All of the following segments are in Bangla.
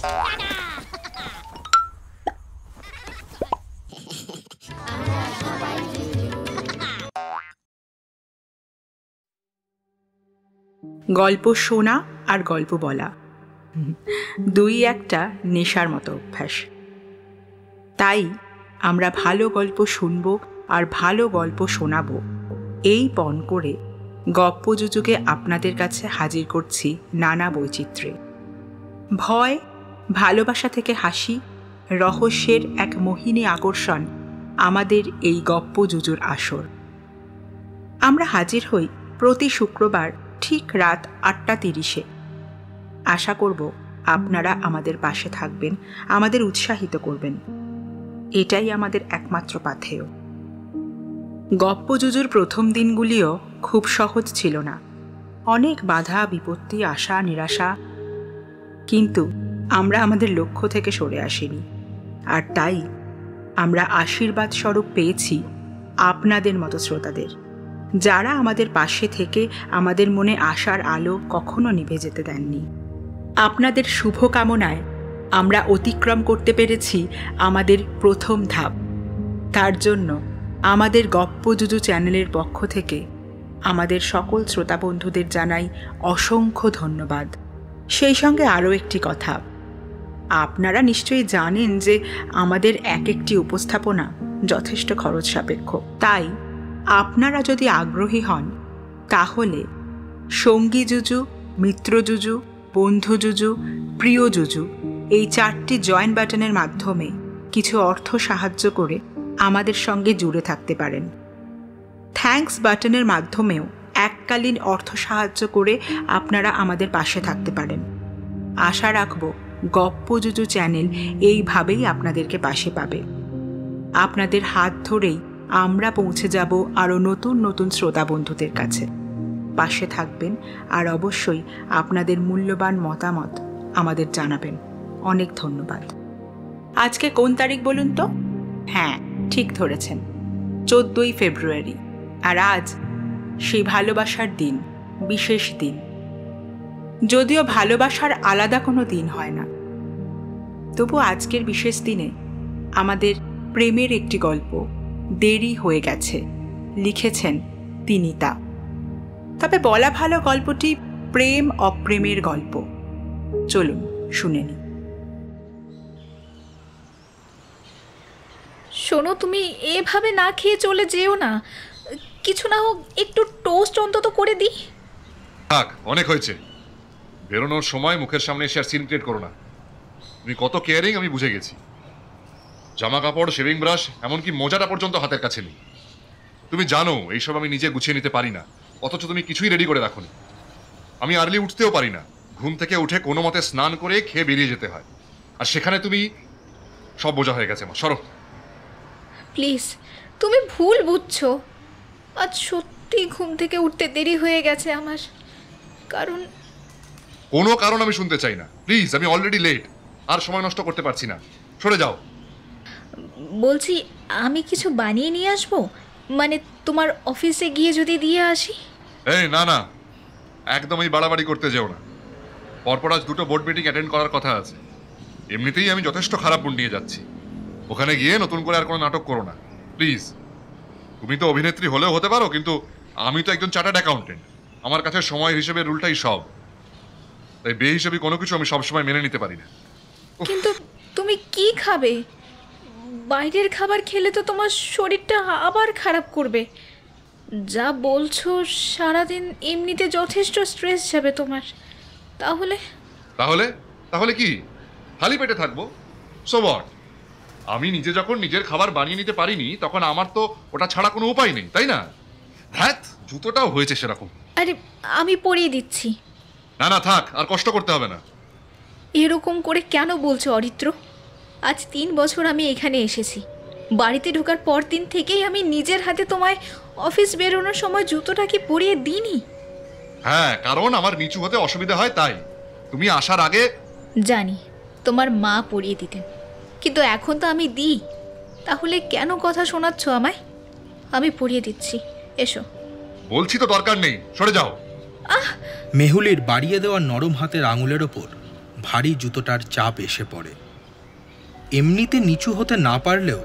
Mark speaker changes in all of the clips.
Speaker 1: গল্প শোনা আর গল্প বলা দুই একটা নেশার মতো অভ্যাস। তাই আমরা ভালো গল্প শুনব আর ভালো গল্প শোনাবো এই পণ করে গপ্পযুযুকে আপনাদের কাছে হাজির করছি নানা বৈচিত্র্যে। ভয়, ভালোবাসা থেকে হাসি, রহস্যের এক মোহিনী আকর্ষণ আমাদের এই গপ্পযুযুর আসর। আমরা হাজির হই প্রতি শুক্রবার ঠিক রাত ৮টা ৩০-এ। আশা করব আপনারা আমাদের পাশে থাকবেন, আমাদের উৎসাহিত করবেন। এটাই আমাদের একমাত্র পাথেয়। গপ্পযুযুর প্রথম দিনগুলিও খুব সহজ ছিল না, অনেক বাধা বিপত্তি, আশা নিরাশা। কিন্তু আমরা আমাদের লক্ষ্য থেকে সরে আসিনি, আর তাই আমরা আশীর্বাদ স্বরূপ পেয়েছি আপনাদের মতো শ্রোতাদের, যারা আমাদের পাশে থেকে আমাদের মনে আশার আলো কখনো নিভে যেতে দেননি। আপনাদের শুভকামনায় আমরা অতিক্রম করতে পেরেছি আমাদের প্রথম ধাপ। তার জন্য আমাদের গপ্পযুযু চ্যানেলের পক্ষ থেকে আমাদের সকল শ্রোতা বন্ধুদের জানাই অসংখ্য ধন্যবাদ। সেই সঙ্গে আরও একটি কথা, আপনারা নিশ্চয়ই জানেন যে আমাদের এক একটি উপস্থাপনা যথেষ্ট খরচ সাপেক্ষ। তাই আপনারা যদি আগ্রহী হন তাহলে সঙ্গী যুযু, মিত্র যুযু, বন্ধু যুযু, প্রিয় যুযু এই 4টি জয়েন বাটনের মাধ্যমে কিছু অর্থ সাহায্য করে আমাদের সঙ্গে জুড়ে থাকতে পারেন। থ্যাঙ্কস বাটনের মাধ্যমেও এককালীন অর্থ সাহায্য করে আপনারা আমাদের পাশে থাকতে পারেন। আশা রাখব গপ্পযুযু চ্যানেল এইভাবেই আপনাদেরকে পাশে পাবে। আপনাদের হাত ধরেই আমরা পৌঁছে যাব আরও নতুন নতুন শ্রোতা বন্ধুদের কাছে। পাশে থাকবেন আর অবশ্যই আপনাদের মূল্যবান মতামত আমাদের জানাবেন। অনেক ধন্যবাদ। আজকে কোন তারিখ বলুন তো? হ্যাঁ, ঠিক ধরেছেন, 14ই ফেব্রুয়ারি। আর আজ সেই ভালোবাসার দিন, বিশেষ দিন। যদিও ভালোবাসার আলাদা কোনো দিন হয় না, তবু আজকের বিশেষ দিনে আমাদের প্রেমের একটি গল্প দেরি হয়ে গেছে লিখেছেন তিনিতা। তবে বলা ভালো গল্পটি প্রেম অপ্রেমের গল্প। চলুন শুনে নিই।
Speaker 2: শোনো, তুমি এভাবে না খেয়ে চলে যেও না। কিছু না হোক একটু টোস্ট অন্তত করে দিই।
Speaker 3: থাক, অনেক হয়েছে। বেরোনোর সময় মুখের সামনে এসে আর সিন ক্রিয়েট করো না। তুমি কত কেয়ারিং আমি বুঝে গেছি। জামা কাপড়, শেভিং ব্রাশ, এমনকি মোজাটা পর্যন্ত হাতের কাছে নেই। তুমি জানো এইসব আমি নিজে গুছিয়ে নিতে পারি না, অথচ তুমি কিছুই রেডি করে রাখোনি। আমি আর্লি উঠতেও পারি না, ঘুম থেকে উঠে কোনো মতে স্নান করে খেয়ে বেরিয়ে যেতে হয়। আর সেখানে তুমি সব বোঝা হয়ে গেছে। মা সরো
Speaker 2: প্লিজ, তুমি ভুল বুঝছো। আজ সত্যি ঘুম থেকে উঠতে দেরি হয়ে গেছে আমার।
Speaker 3: কোনো কারণ আমি শুনতে চাই না, প্লিজ। আমি অলরেডি লেট, আর সময় নষ্ট করতে পারছি না। সরে যাও।
Speaker 2: বলছি, আমি কিছু বানিয়ে নিয়ে আসবো, মানে তোমার অফিসে গিয়ে যদি দিয়ে আসি।
Speaker 3: এই না না, একদমই বাড়াবাড়ি করতে যেও না। পরপর আজ 2টো বোর্ড মিটিং অ্যাটেন্ড করার কথা আছে। এমনিতেই আমি যথেষ্ট খারাপ মুড নিয়ে যাচ্ছি। ওখানে গিয়ে নতুন করে আর কোনো নাটক করো না, প্লিজ। তুমি তো অভিনেত্রী হলেও হতে পারো, কিন্তু আমি তো একজন চার্টার্ড অ্যাকাউন্টেন্ট। আমার কাছে সময় হিসেবে রুলটাই সব। তাই বেহিসেবি কোনো কিছু আমি সবসময় মেনে নিতে পারি না।
Speaker 2: কিন্তু তুমি কি খাবে? বাইরের খাবার খেলে তো তোমার শরীরটা আবার খারাপ করবে। যা বলছো, সারাদিন এমনিতে যথেষ্ট স্ট্রেস যাবে তোমার। তাহলে
Speaker 3: তাহলে তাহলে কি খালি পেটে থাকবো? So what? আমি নিজে যখন নিজের খাবার বানিয়ে নিতে পারিনি, তখন আমার তো ওটা ছাড়া কোনো উপায় নেই, তাই না? হ্যাঁ, জুতোটাও হয়েছে সেরকম।
Speaker 2: আরে আমি পরিয়ে দিচ্ছি।
Speaker 3: না না, থাক, আর কষ্ট করতে হবে না।
Speaker 2: এরকম করে কেন বলছো অরিত্র? আজ 3 বছর আমি এখানে এসেছি। বাড়িতে ঢোকার পর দিন থেকেই আমি নিজের হাতে তোমায় অফিস বেরোনোর সময় জুতোটা কি পরিয়ে দিইনি?
Speaker 3: হ্যাঁ, কারণ আমার নিচু হতে অসুবিধা হয়, তাই। তুমি আসার আগে
Speaker 2: জানি তোমার মা পরিয়ে দিতেন, কিন্তু এখন তো আমি দিই। তাহলে কেন কথা শোনাচ্ছ আমায়? আমি পরিয়ে দিচ্ছি, এসো।
Speaker 3: বলছি তো দরকার নেই, সরে যাও।
Speaker 4: মেহুলির বাড়িয়ে দেওয়া নরম হাতের আঙুলের ওপর ভারী জুতোটার চাপ এসে পড়ে। এমনিতে নিচু হতে না পারলেও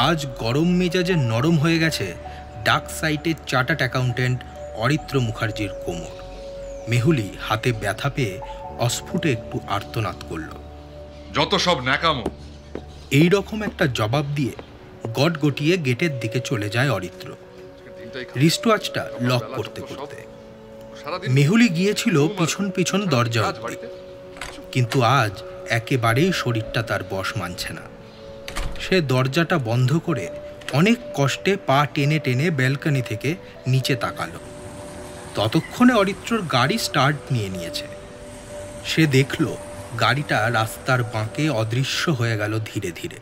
Speaker 4: আজ গরম মেজাজে নরম হয়ে গেছে ডাক সাইটের চার্টার্ড অ্যাকাউন্ট্যান্ট অরিত্র মুখার্জির কোমর। মেহুলি হাতে ব্যথা পেয়ে অস্ফুটে একটু আর্তনাদ করল।
Speaker 3: যত সব ন্যাকামো।
Speaker 4: এই রকম একটা জবাব দিয়ে গট গটিয়ে গেটের দিকে চলে যায় অরিত্র, রিস্টওয়াচটা লক করতে করতে। মেহুলি গিয়েছিল পিছন পিছন দরজা অবধি, কিন্তু আজ একেবারেই শরীরটা তার বশ মানছে না। সে দরজাটা বন্ধ করে অনেক কষ্টে পা টেনে টেনে ব্যালকনি থেকে নিচে তাকালো। ততক্ষণে অরিত্রর গাড়ি স্টার্ট নিয়ে নিয়েছে। সে দেখল গাড়িটা রাস্তার বাঁকে অদৃশ্য হয়ে গেল ধীরে ধীরে।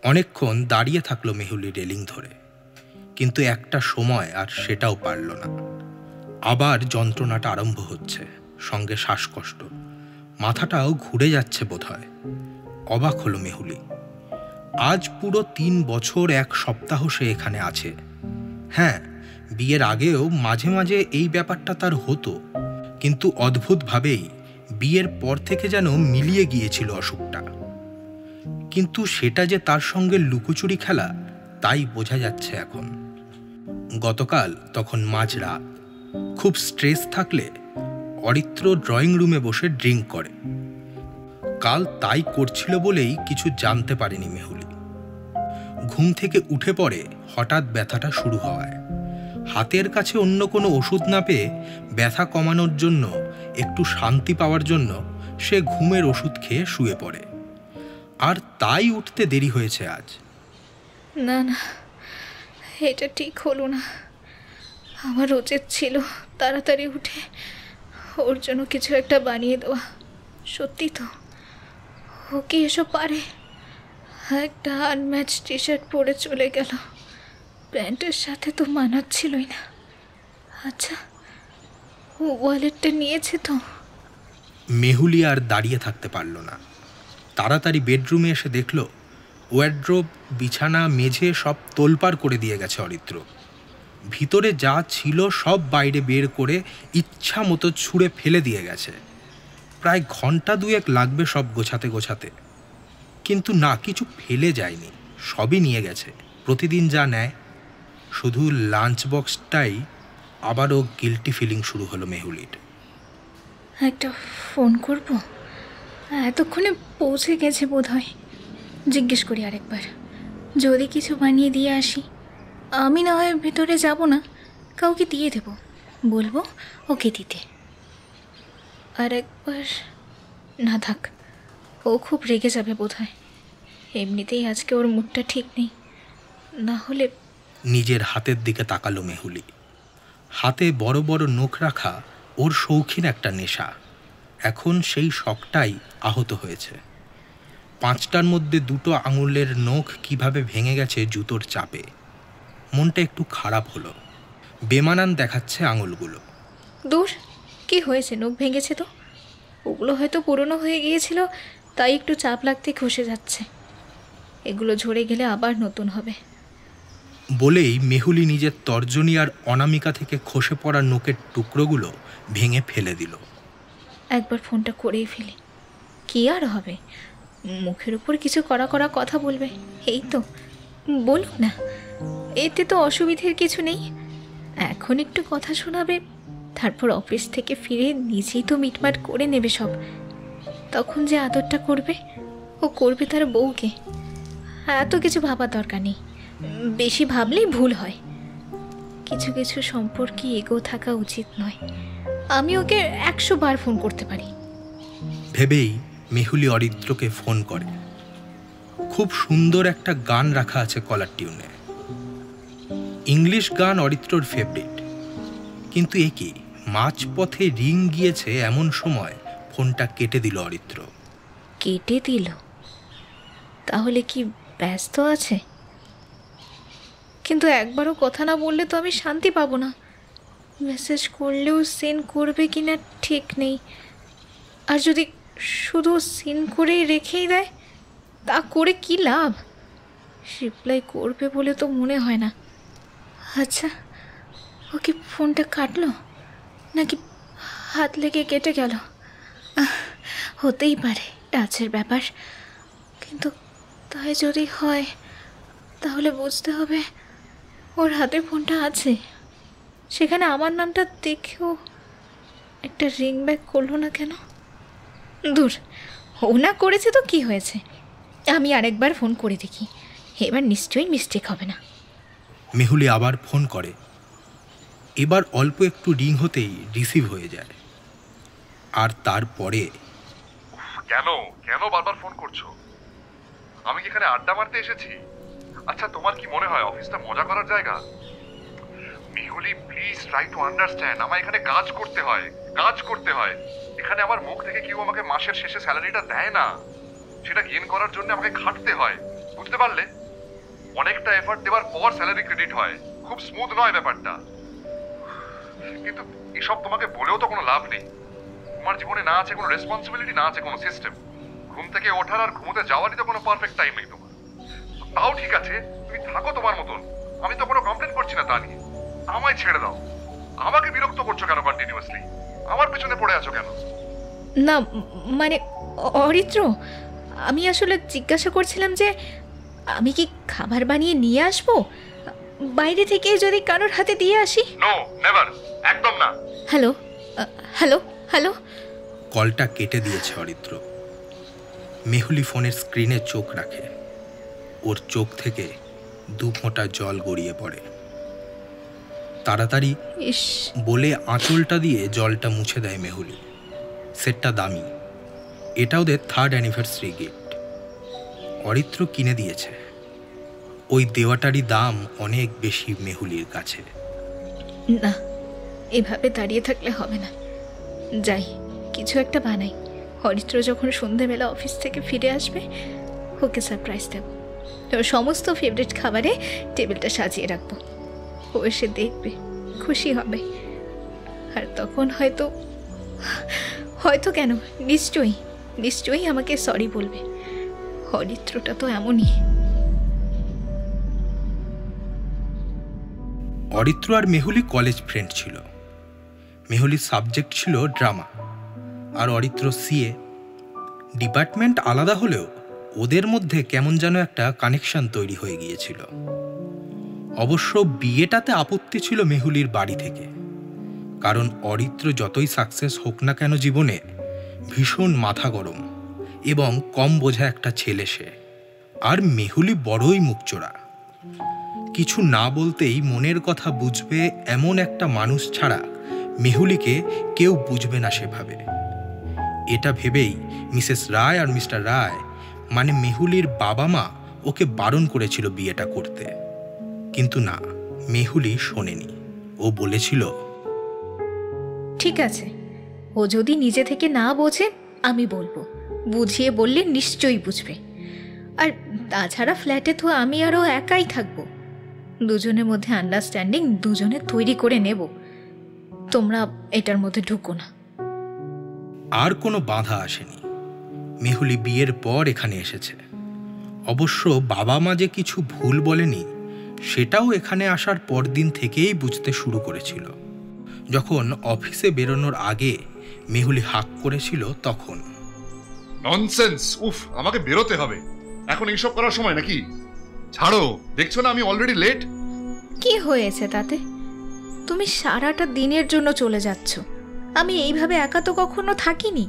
Speaker 4: অনেকক্ষণ দাঁড়িয়ে থাকলো মেহুলি রেলিং ধরে, কিন্তু একটা সময় আর সেটাও পারল না। আবার যন্ত্রণাটা আরম্ভ হচ্ছে, সঙ্গে শ্বাসকষ্ট, মাথাটাও ঘুরে যাচ্ছে বোধহয়। অবাক হলো মেহুলি। আজ পুরো 3 বছর 1 সপ্তাহ সে এখানে আছে। হ্যাঁ, বিয়ের আগেও মাঝে মাঝে এই ব্যাপারটা তার হতো, কিন্তু অদ্ভুতভাবেই বিয়ের পর থেকে যেন মিলিয়ে গিয়েছিল অসুখটা। কিন্তু সেটা যে তার সঙ্গে লুকোচুরি খেলা, তাই বোঝা যাচ্ছে এখন। গতকাল তখন মাঝরাত। খুব স্ট্রেস থাকলে অরিত্র ড্রয়িং রুমে বসে ড্রিঙ্ক করে। কাল তাই করছিল বলেই কিছু জানতে পারেনি মেহুলি। ঘুম থেকে উঠে পড়ে হঠাৎ ব্যথাটা শুরু হওয়ায়। হাতের কাছে অন্য কোনো ওষুধ না পেয়ে ব্যথা কমানোর জন্য, একটু শান্তি পাওয়ার জন্য সে ঘুমের ওষুধ খেয়ে শুয়ে পড়ে। আর তাই উঠতে দেরি হয়েছে আজ।
Speaker 2: না না, এটা ঠিক হলো না। আমার উচিত ছিল তাড়াতাড়ি উঠে ওর জন্য কিছু একটা বানিয়ে দেওয়া। সত্যি তো, ও কি এসব পারে? একটা আনম্যাচ টি শার্ট পরে চলে গেল, প্যান্টের সাথে তো মানাচ্ছিলই না। আচ্ছা, ও ওয়ালেটটা নিয়েছে তো?
Speaker 4: মেহুলি আর দাঁড়িয়ে থাকতে পারল না। তাড়াতাড়ি বেডরুমে এসে দেখল ওয়ার্ড্রোব, বিছানা, মেঝে সব তোলপাড় করে দিয়ে গেছে অরিত্র। ভিতরে যা ছিল সব বাইরে বের করে ইচ্ছা মতো ছুঁড়ে ফেলে দিয়ে গেছে। প্রায় ঘন্টা 2 লাগবে সব গোছাতে গোছাতে। কিন্তু না, কিছু ফেলে যায়নি, সবই নিয়ে গেছে, প্রতিদিন যা নেয়। শুধু লাঞ্চ বক্সটাই আবারও গিল্টি ফিলিং শুরু হলো মেহুলির।
Speaker 2: একটা ফোন করব, এতক্ষণে পৌঁছে গেছে বোধ হয়। জিজ্ঞেস করি আরেকবার, যদি কিছু বানিয়ে দিয়ে আসি। আমি না হয় ভেতরে যাব না, কাউকে দিয়ে দেব, বলবো ওকে দিতে। আর একবার না থাক, ও খুব রেগে যাবে বোধ হয়। এমনিতেই আজকে ওর মুডটা ঠিক নেই, না হলে।
Speaker 4: নিজের হাতের দিকে তাকালো মেহুলি। হাতে বড় বড় নখ রাখা ওর শৌখিন একটা নেশা। এখন সেই শখটাই আহত হয়েছে। 5টার মধ্যে 2টো আঙুলের নখ কিভাবে ভেঙে গেছে জুতোর চাপে। মনটা একটু খারাপ হলো। বেমানান দেখাচ্ছে আঙুলগুলো।
Speaker 2: দূর, কি হয়েছে? নখ ভেঙেছে তো, ওগুলো হয়তো পুরনো হয়ে গিয়েছিল, তাই একটু চাপ লাগতে খসে যাচ্ছে। এগুলো ঝরে গেলে আবার নতুন হবে।
Speaker 4: বলেই মেহুলি নিজের তর্জনী আর অনামিকা থেকে খসে পড়া নখের টুকরোগুলো ভেঙে ফেলে দিল।
Speaker 2: একবার ফোনটা করেই ফেলি, কি আর হবে? মুখের উপর কিছু কড়া কড়া কথা বলবে, এই তো বলুক না, এতে তো অসুবিধের কিছু নেই। এখন একটু কথা শোনাবে, তারপর অফিস থেকে ফিরে নিজেই তো মিটমাট করে নেবে সব। তখন যে আদরটা করবে, ও করবে তার বউকে। এত কিছু ভাবার দরকার নেই, বেশি ভাবলেই ভুল হয়। কিছু কিছু সম্পর্কে এগো থাকা উচিত নয়। আমি ওকে 100 বার ফোন করতে পারি।
Speaker 4: ভেবেই মেহুলি অরিত্রকে ফোন করে। খুব সুন্দর একটা গান রাখা আছে কলার টিউনে, ইংলিশ গান, অরিত্রর ফেভারিট। কিন্তু এ কি, মাঝপথে রিং গিয়েছে এমন সময় ফোনটা কেটে দিল অরিত্র।
Speaker 2: কেটে দিল? তাহলে কি ব্যস্ত আছে? কিন্তু একবারও কথা না বললে তো আমি শান্তি পাবো না। মেসেজ করলেও সিন করবে কিনা ঠিক নেই। আর যদি শুধু সিন করেই রেখেই দেয়, তা করে কি লাভ? রিপ্লাই করবে বলে তো মনে হয় না। আচ্ছা, ও কি ফোনটা কাটলো নাকি হাত লেগে কেটে গেল? হতেই পারে টাচের ব্যাপার, কিন্তু তাই যদি হয় তাহলে বুঝতে হবে ওর হাতে ফোনটা আছে। সেখানে আমার নামটা দেখেও একটা রিং ব্যাক করলো না কেন? দূর, ও না করেছে তো কি হয়েছে, আমি আরেকবার ফোন করে দেখি, এবার নিশ্চয়ই মিস্টেক হবে না।
Speaker 4: মেহুলি আবার ফোন করে। এবার অল্প একটু রিং হতেই রিসিভ হয়ে যায়। আর তারপরে
Speaker 3: কেন কেন বারবার ফোন করছো? আমি কি এখানে আড্ডা মারতে এসেছি? আচ্ছা, তোমার কি মনে হয় অফিসটা মজা করার জায়গা? মিহুলি, প্লিজ ট্রাই টু আন্ডারস্ট্যান্ড। আমার এখানে কাজ করতে হয়, কাজ করতে হয়। এখানে আমার মুখ থেকে কেউ আমাকে মাসের শেষে স্যালারিটা দেয় না, সেটা গেইন করার জন্য আমাকে খাটতে হয়, বুঝতে পারলে? অনেকটা এফর্ট দেওয়ার পর স্যালারি ক্রেডিট হয়, খুব স্মুথ নয় ব্যাপারটা। কিন্তু এসব তোমাকে বলেও তো কোনো লাভ নেই। তোমার জীবনে না আছে কোনো রেসপন্সিবিলিটি, না আছে কোনো সিস্টেম। ঘুম থেকে ওঠার আর ঘুমোতে যাওয়ারই তো কোনো পারফেক্ট টাইম নেই তোমার। তাও ঠিক আছে, তুমি থাকো তোমার মতন, আমি তো কোনো কমপ্লেন করছি না তা নিয়ে। আমায় ছেড়ে দাও। আমাকে বিরক্ত করছো কেন কন্টিনিউয়াসলি? আমার পেছনে পড়ে আছো কেন?
Speaker 2: না মানে অরিত্র, আমি আসলে জিজ্ঞাসা করছিলাম যে আমি কি খাবার বানিয়ে নিয়ে আসবো, বাইরে থেকে যদি কারোর হাতে দিয়ে আসি?
Speaker 3: নো, নেভার, একদম না।
Speaker 2: Hello hello hello.
Speaker 4: কলটা কেটে দিয়েছে অরিত্র। মেহুলি ফোনের স্ক্রিনে চোখ রাখে। ওর চোখ থেকে দু ফোঁটা জল গড়িয়ে পড়ে। তাড়াতাড়ি
Speaker 2: ইস,
Speaker 4: বলে আঁচলটা দিয়ে জলটা মুছে দেয় মেহুলি। সেটটা দামি, এটা ওদের 3rd অ্যানিভার্সারি গিফট। অরিত্র কিনে দিয়েছে। ওই দেওয়াটারই দাম অনেক বেশি মেহুলির কাছে।
Speaker 2: না, এভাবে দাঁড়িয়ে থাকলে হবে না, যাই কিছু একটা বানাই। অরিত্র যখন সন্ধেবেলা অফিস থেকে ফিরে আসবে ওকে সারপ্রাইজ দেব। ওর সমস্ত ফেভারিট খাবারে টেবিলটা সাজিয়ে রাখবো। ও এসে দেখবে, খুশি হবে। আর তখন হয়তো হয়তো কেন, নিশ্চয়ই নিশ্চয়ই আমাকে সরি বলবে। অরিত্রটা তো এমনই।
Speaker 4: অরিত্র আর মেহুলি কলেজ ফ্রেন্ড ছিল। মেহুলির সাবজেক্ট ছিল ড্রামা আর অরিত্র সিএ। ডিপার্টমেন্ট আলাদা হলেও ওদের মধ্যে কেমন যেন একটা কানেকশন তৈরি হয়ে গিয়েছিল। অবশ্য বিয়েটাতে আপত্তি ছিল মেহুলির বাড়ি থেকে, কারণ অরিত্র যতই সাকসেস হোক না কেন জীবনে, ভীষণ মাথা গরম এবং কম বোঝা একটা ছেলে সে। আর মেহুলি বড়ই মুখচোরা। কিছু না বলতেই মনের কথা বুঝবে এমন একটা মানুষ ছাড়া মেহুলিকে কেউ বুঝবে না সেভাবে। এটা ভেবেই মিসেস রায় আর মিস্টার রায় মানে মেহুলির বাবা মা ওকে বারণ করেছিল বিয়েটা করতে। কিন্তু না, মেহুলি শোনেনি। ও বলেছিল,
Speaker 2: ঠিক আছে, ও যদি নিজে থেকে না বোঝে আমি বলবো, বুঝিয়ে বললে নিশ্চয়ই বুঝবে। আর তাছাড়া ফ্ল্যাটে তো আমি আরও একাই থাকবো, দুজনের মধ্যে আন্ডারস্ট্যান্ডিং দুজনে তৈরি করে নেব। তোমরা এটার মধ্যে ঢুকো না।
Speaker 4: আর কোনো বাধা আসেনি। মেহুলি বিয়ের পর এখানে এসেছে। অবশ্য বাবা মা যে কিছু ভুল বলেনি সেটাও এখানে আসার পর দিন থেকেই বুঝতে শুরু করেছিল। যখন অফিসে বেরোনোর আগে মেহুলি হাঁক করেছিল তখন।
Speaker 3: ননসেন্স! উফ, আমাকে বেরোতে হবে এখন। এইসব করার সময় নাকি? ছাড়ো, দেখছো না আমি অলরেডি লেট।
Speaker 2: কি হয়েছে তাতে? তুমি সারাটা দিনের জন্য চলে যাচ্ছ। আমি এইভাবে একা তো কখনো থাকিনি,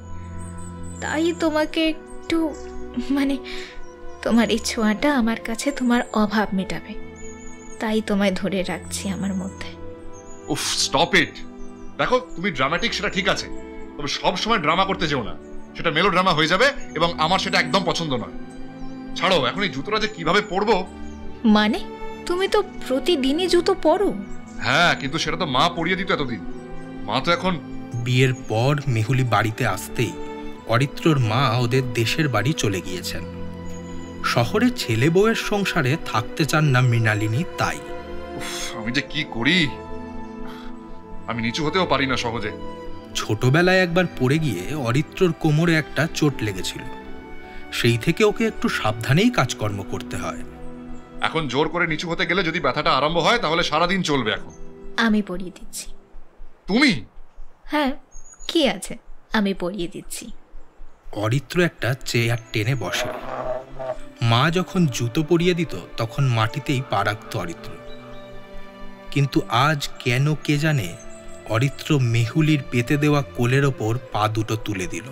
Speaker 2: তাই তোমাকে একটু মানে তোমার এই ছোঁয়াটা আমার কাছে তোমার অভাব মেটাবে, তাই তোমায় ধরে রাখছি আমার মধ্যে।
Speaker 3: উফ, স্টপ ইট। দেখো, তুমি ড্রামাটিক সেটা ঠিক আছে, তবে সব সময় ড্রামা করতে যেও না, সেটা মেলো ড্রামা হয়ে যাবে এবং আমার সেটা একদম পছন্দ নয়। ছাড়ো, এখন এই জুতোটা যে কিভাবে পরবো।
Speaker 2: মানে তুমি তো প্রতিদিনই জুতো পরো।
Speaker 3: হ্যাঁ, কিন্তু সেটা তো মা পরিয়ে দিত এতদিন। মা তো এখন।
Speaker 4: বিয়ের পর মেহুলি বাড়িতে আসতেই অরিত্রর মা ওদের দেশের বাড়ি চলে গিয়েছেন। শহরে ছেলে বউয়ের সংসারে থাকতে চান না মৃণালিনী, তাই।
Speaker 3: আমি যে কি করি, আমি নিচু হতেও পারি না সহজে।
Speaker 4: ছোটবেলায় একবার পড়ে গিয়ে অরিত্রর কোমরে একটা চোট লেগেছিল। সেই থেকে ওকে একটু সাবধানেই কাজকর্ম করতে হয়।
Speaker 3: এখন জোর করে নিচু হতে গেলে যদি ব্যথাটা আরম্ভ হয় তাহলে সারাদিন চলবে। এখন
Speaker 2: আমি পরিয়ে দিচ্ছি।
Speaker 3: তুমি?
Speaker 2: হ্যাঁ, কি আছে, আমি পরিয়ে দিচ্ছি।
Speaker 4: অরিত্র একটা চেয়ার টেনে বসে। মা যখন জুতো পরিয়ে দিত তখন মাটিতেই পা রাখত অরিত্র। কিন্তু আজ কেন কে জানে অরিত্র মেহুলির পেতে দেওয়া কোলের ওপর পা দুটো তুলে দিল।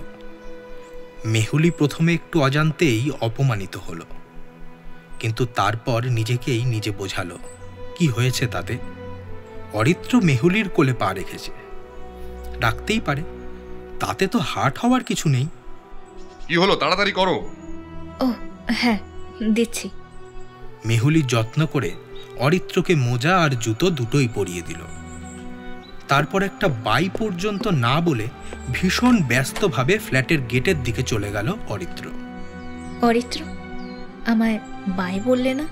Speaker 4: মেহুলি প্রথমে একটু অজান্তেই অপমানিত হলো, কিন্তু তারপর নিজেকেই নিজে বোঝালো কি হয়েছে তাতে। অরিত্র মেহুলির কোলে পা রেখেছে, রাখতেই পারে, তাতে তো হার্ট হওয়ার কিছু নেই।
Speaker 3: কি হলো, তাড়াতাড়ি করো।
Speaker 2: ও হ্যাঁ, দিচ্ছি।
Speaker 4: মেহুলি যত্ন করে অরিত্রকে মোজা আর জুতো দুটোই পরিয়ে দিল। তারপর একটা বাই পর্যন্ত না বলে ভীষণ ব্যস্তভাবে ফ্ল্যাটের গেটের দিকে চলে গেল অরিত্র।
Speaker 2: অরিত্র, আমায় বাই বললে না?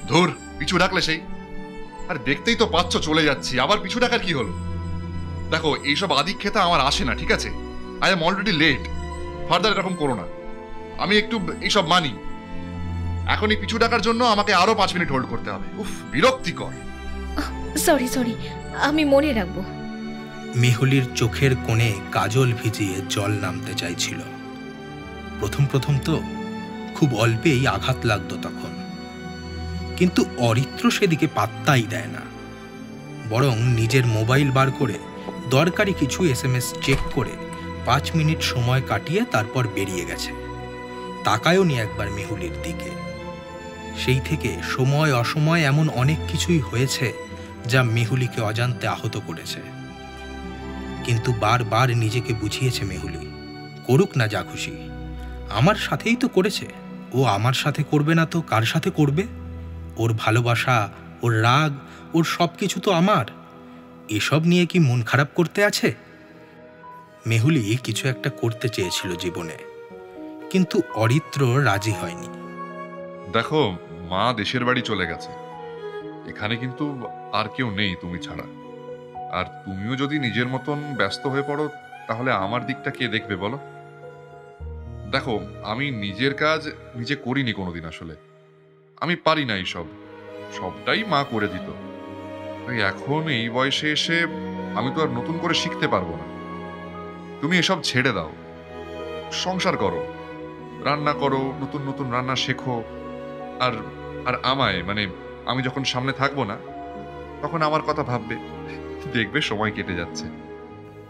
Speaker 3: ধুর, পিছু ডাকলে সেই। আর দেখতেই তো পাচ্ছ চলে যাচ্ছি, আবার পিছু ডাকার কি হলো? দেখো, এইসব আদিক্ষেতা আমার আসে না, ঠিক আছে? I am already late. Further এরকম করো না। আমি একটু এইসব মানি। এখনই পিছু ডাকার জন্য আমাকে আরো 5 মিনিট হোল্ড করতে হবে। উফ, বিরক্তিকর।
Speaker 2: সরি সরি, আমি মনে রাখবো।
Speaker 4: মেহুলির চোখের কোণে কাজল ভিজিয়ে জল নামতে চাইছিল। প্রথম প্রথম তো খুব অল্পেই আঘাত লাগতো তখন, কিন্তু অরিত্র সেদিকে পাত্তাই দেয় না। বরং নিজের মোবাইল বার করে দরকারি কিছু SMS চেক করে 5 মিনিট সময় কাটিয়ে তারপর বেরিয়ে গেছে। তাকায়ও নি একবার মেহুলির দিকে। সেই থেকে সময় অসময় এমন অনেক কিছুই হয়েছে যা মেহুলিকে অজান্তে আহত করেছে। কিন্তু বারবার নিজেকে বুঝিয়েছে মেহুলি, করুক না যা খুশি, আমার সাথেই তো করেছে, ও আমার সাথে করবে না তো কার সাথে করবে? ওর ভালোবাসা, ওর রাগ, ওর সব কিছু তো আমার। এসব নিয়ে কি মন খারাপ করতে আছে? মেহুলি কিছু একটা করতে চেয়েছিল জীবনে, কিন্তু অরিত্র রাজি হয়নি।
Speaker 3: দেখো, মা দেশের বাড়ি চলে গেছে। এখানে কিন্তু আর কেউ নেই তুমি ছাড়া। আর তুমিও যদি নিজের মতন ব্যস্ত হয়ে পড়ো, তাহলে আমার দিকটা কে দেখবে বলো? দেখো, আমি নিজের কাজ নিজে করিনি কোনোদিন। আসলে আমি পারি না এইসব, সবটাই মা করে দিত। তাই এখন এই বয়সে এসে আমি তো আর নতুন করে শিখতে পারবো না। তুমি এসব ছেড়ে দাও, সংসার করো, রান্না করো, নতুন নতুন রান্না শেখো। আর আর আমায়, মানে আমি যখন সামনে থাকবো না, তখন আমার কথা ভাববে, দেখবে সময় কেটে যাচ্ছে।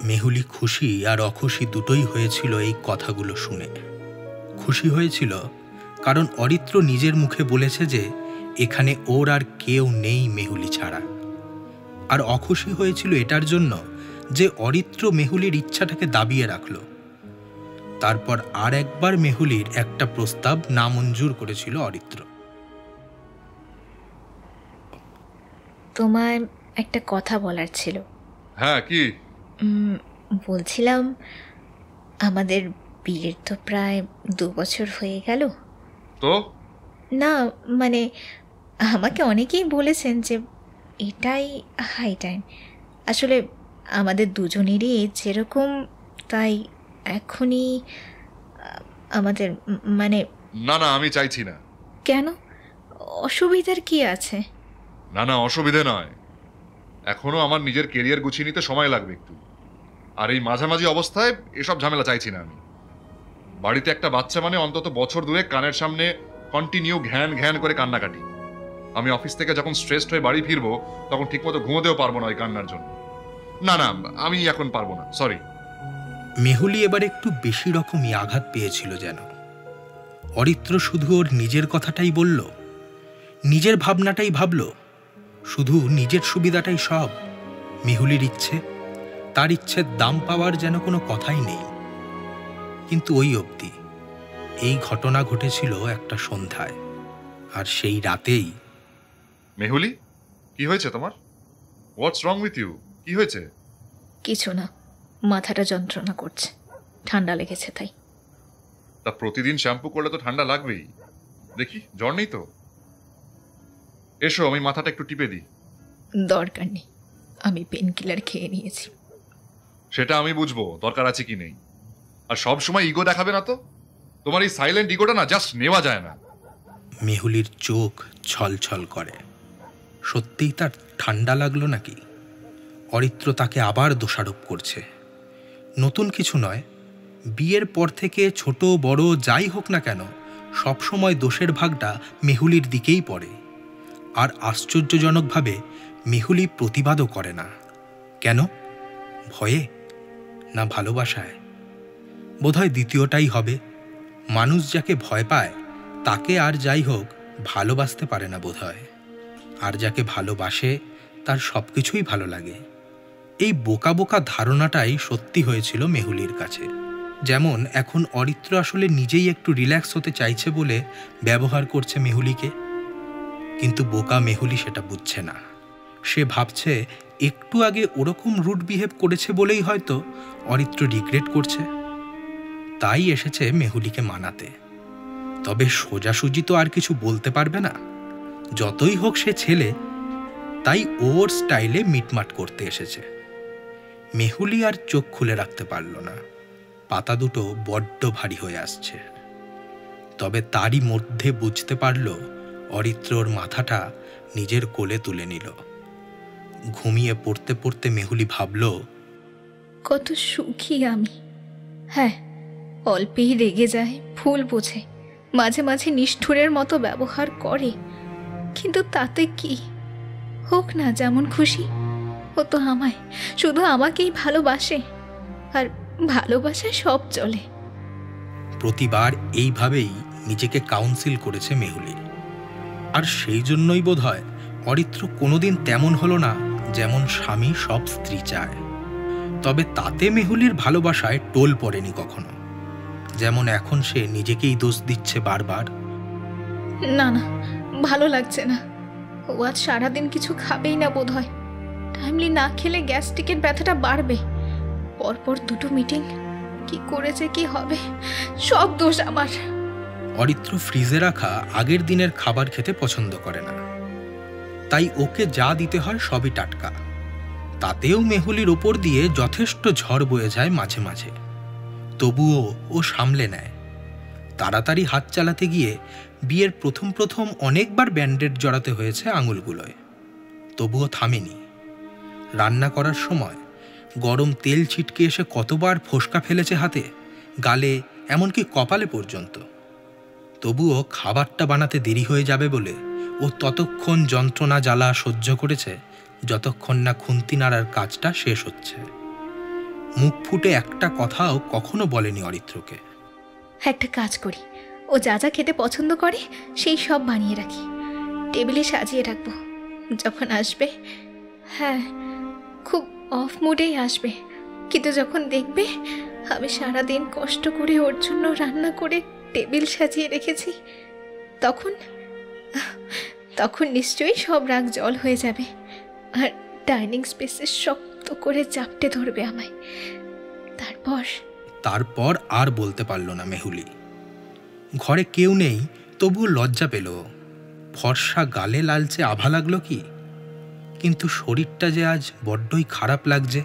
Speaker 4: মেহুলি খুশি আর অখুশি দুটোই হয়েছিল এই কথাগুলো শুনে। খুশি হয়েছিল কারণ অরিত্র নিজের মুখে বলেছে যে এখানে ওর আর কেউ নেই মেহুলি ছাড়া। আর অখুশি হয়েছিল এটার জন্য যে অরিত্র মেহুলির ইচ্ছাটাকে দাবিয়ে রাখল। তারপর আর একবার মেহুলির একটা প্রস্তাব নামঞ্জুর করেছিল অরিত্র।
Speaker 2: তোমায় একটা কথা বলার ছিল।
Speaker 3: হ্যাঁ, কি?
Speaker 2: বলছিলাম, আমাদের বিয়ের তো প্রায় 2 বছর হয়ে গেল।
Speaker 3: তো
Speaker 2: না, মানে আমাকে অনেকেই বলেছেন যে এটাই হাই টাইম। আসলে আমাদের দুজনেরই যেরকম, তাই এখনই আমাদের মানে।
Speaker 3: না না, আমি চাইছি না।
Speaker 2: কেন? অসুবিধার কি আছে?
Speaker 3: না না, অসুবিধে নয়। এখনো আমার নিজের কেরিয়ার গুছিয়ে নিতে সময় লাগবে একটু। আর এই মাঝামাঝি অবস্থায় এসব ঝামেলা চাইছি না আমি। বাড়িতে একটা বাচ্চা মানে অন্তত বছর 2 কানের সামনে কন্টিনিউ ঘ্যান ঘ্যান করে কান্নাকাটি। আমি অফিস থেকে যখন স্ট্রেসড হয়ে বাড়ি ফিরবো, তখন ঠিকমতো ঘুমোতেও পারবো না ওই কান্নার জন্য। না না, আমি এখন পারবো না, সরি।
Speaker 4: মেহুলি এবার একটু বেশি রকমই আঘাত পেয়েছিল যেন। অরিত্র শুধু ওর নিজের কথাটাই বলল, নিজের ভাবনাটাই ভাবল, শুধু নিজের সুবিধাটাই সব। মেহুলির ইচ্ছে, তার ইচ্ছের দাম পাওয়ার যেন কোনো কথাই নেই। কিন্তু ওই অবধি। এই ঘটনা ঘটেছিল একটা সন্ধ্যায়, আর সেই রাতেই।
Speaker 3: মেহুলি, কি হয়েছে তোমার? হোয়াটস রং উইথ ইউ? কি হয়েছে?
Speaker 2: কিছু না, মাথাটা যন্ত্রণা করছে, ঠান্ডা লেগেছে তাই।
Speaker 3: তা প্রতিদিন শ্যাম্পু করলে তো ঠান্ডা লাগবেই। দেখি, জ্বর নেই তো? এসো, আমি মাথাটা একটু টিপে দিই।
Speaker 2: দরকার নেই, আমি পেন কিলার খেয়ে নিয়েছি।
Speaker 3: সেটা আমি বুঝবো দরকার আছে কি নেই। আর সব সময় ইগো দেখাবে না তো। তোমার এই সাইলেন্ট ইগোটা না জাস্ট নেওয়া যায় না।
Speaker 4: মেহুলির চোখ ছলছল করে। সত্যিই তার ঠান্ডা লাগলো নাকি? অরিত্র তাকে আবার দোষারোপ করছে। নতুন কিছু নয়, বিয়ের পর থেকে ছোট বড় যাই হোক না কেন সবসময় দোষের ভাগটা মেহুলির দিকেই পড়ে। আর আশ্চর্যজনকভাবে মেহুলি প্রতিবাদও করে না। কেন? ভয়ে না ভালোবাসায়? বোধহয় দ্বিতীয়টাই হবে। মানুষ যাকে ভয় পায় তাকে আর যাই হোক ভালোবাসতে পারে না বোধহয়। আর যাকে ভালোবাসে তার সব কিছুই ভালো লাগে। এই বোকা বোকা ধারণাটাই সত্যি হয়েছিল মেহুলির কাছে। যেমন এখন অরিত্র আসলে নিজেই একটু রিল্যাক্স হতে চাইছে বলে ব্যবহার করছে মেহুলিকে, কিন্তু বোকা মেহুলি সেটা বুঝছে না। সে ভাবছে একটু আগে ওরকম রুড বিহেভ করেছে বলেই হয়তো অরিত্র রিগ্রেট করছে, তাই এসেছে মেহুলিকে মানাতে। তবে সোজাসুজি তো আর কিছু বলতে পারবে না, যতই হোক সে ছেলে, তাই ওর স্টাইলে মিটমাট করতে এসেছে। মেহুলি আর চোখ খুলে রাখতে পারল না, পাতা দুটো বড্ড ভারী হয়ে আসছে। তবে তারই মধ্যে বুঝতে পারল অরিত্রর মাথাটা নিজের কোলে তুলে নিল। ঘুমিয়ে পড়তে পড়তে মেহুলি ভাবল,
Speaker 2: কত সুখী আমি। হ্যাঁ, অল্পেই রেগে যায়, ভুল বোঝে, মাঝে মাঝে নিষ্ঠুরের মতো ব্যবহার করে, কিন্তু তাতে কি? হোক না যেমন খুশি। ও তো আমায়, শুধু আমাকেই ভালোবাসে, আর ভালোবাসায় সব চলে।
Speaker 4: প্রতিবার এইভাবেই নিজেকে কাউন্সিল করেছে মেহুলি। আর সেই জন্যই বোধহয় অরিত্র কোনোদিন তেমন হলো না যেমন স্বামী সব স্ত্রী চায়। তবে তাতে মেহুলির ভালোবাসায় টোল পড়েনি কখনো। যেমন এখন সে নিজেকেই দোষ দিচ্ছে বারবার।
Speaker 2: না না, ভালো লাগছে না। ও আজ সারাদিন কিছু খাবেই না বোধ হয়। টাইমলি না খেলে গ্যাস্ট্রিকের ব্যথাটা বাড়বে। পরপর দুটো মিটিং, কি করেছে কি হবে, সব দোষ আমার।
Speaker 4: অরিত্র ফ্রিজে রাখা আগের দিনের খাবার খেতে পছন্দ করে না, তাই ওকে যা দিতে হয় সবই টাটকা। তাতেও মেহুলির ওপর দিয়ে যথেষ্ট ঝড় বয়ে যায় মাঝে মাঝে, তবুও ও সামলে নেয়। তাড়াতাড়ি হাত চালাতে গিয়ে বিয়ের প্রথম প্রথম অনেকবার ব্যান্ডেড জড়াতে হয়েছে আঙুলগুলোয়, তবুও থামেনি। রান্না করার সময় গরম তেল ছিটকে এসে কতবার ফোসকা ফেলেছে হাতে, গালে, এমনকি কপালে পর্যন্ত। তবুও খাবারটা বানাতে দেরি হয়ে যাবে বলে ও ততক্ষণ যন্ত্রণা জ্বালা সহ্য করেছে যতক্ষণ না খুন্তি নাড়ার কাজটা শেষ হচ্ছে। মুখ ফুটে একটা কথাও কখনো বলেনি অরিত্রকে।
Speaker 2: একটা কাজ করি, ও যা যা খেতে পছন্দ করে সেই সব বানিয়ে রাখি, টেবিলে সাজিয়ে রাখবো। যখন আসবে, হ্যাঁ খুব অফ মুডেই আসবে, কিন্তু যখন দেখবে আমি সারাদিন কষ্ট করে ওর জন্য রান্না করে টেবিল সাজিয়ে রেখেছি, তখন তখন নিশ্চয়ই সব রাগ জল হয়ে যাবে, আর ডাইনিং স্পেসে শক্ত করে চাপটে ধরবে আমায়।
Speaker 4: তারপর আর বলতে পারল না মেহুলি। ঘরে কেউ নেই, তবুও লজ্জা পেল। ফর্সা গালে লালচে আভা লাগলো কি, কিন্তু শরীরটা যে আজ বড্ডই খারাপ লাগছে।